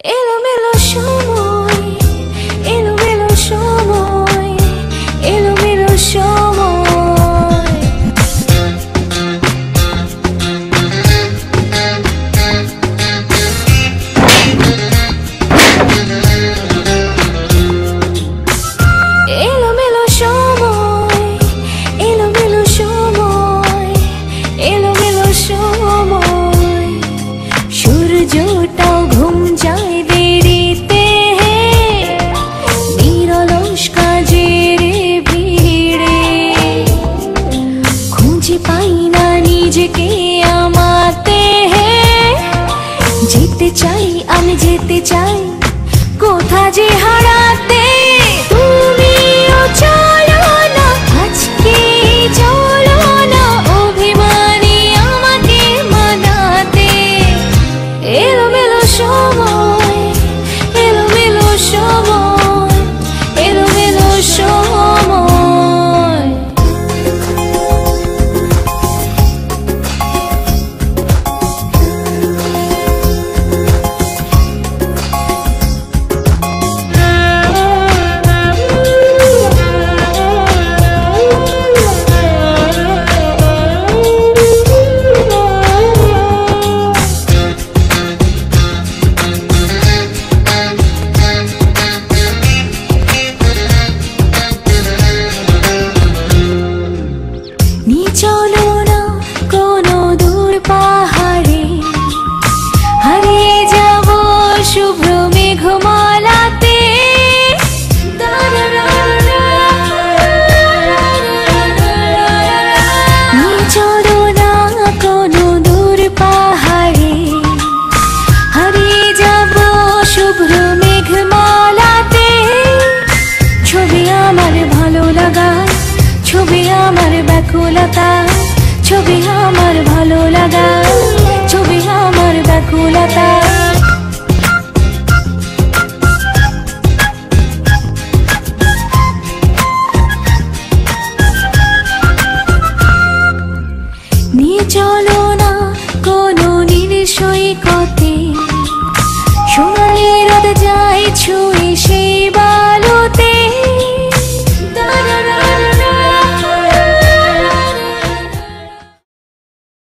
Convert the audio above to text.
এলোমেলো সময়, এলোমেলো সময়, এলোমেলো সময়। এলোমেলো সময়, এলোমেলো সময়, এলোমেলো সময়। সূর্যটাও ঘুম যায় দেরিতে, নিরলস কাজের ভিড়ে। খুঁজে পাই না নিজেকে আমাতে, যেতে চাই আমি যেতে চাই কোথা যে হারাতে। তুমিও চলো না আজকে, চলো না অভিমানী আমাকে মানাতে। এলোমেলো সময়, এলোমেলো সময়, এলোমেলো সময়। চলো না কোনো দূর পাহাড়ে, হারিয়ে যাব শুভ্র মেঘমালাতে। চলো না কোনো দূর পাহাড়ে, হারিয়ে যাব শুভ্র মেঘমালাতে। ছবি আমার ভালো লাগা, ছবি আমার ব্যাকুলতা, ছবি আমার ভালো লাগা, ছবি আমার ব্যাকুলতা।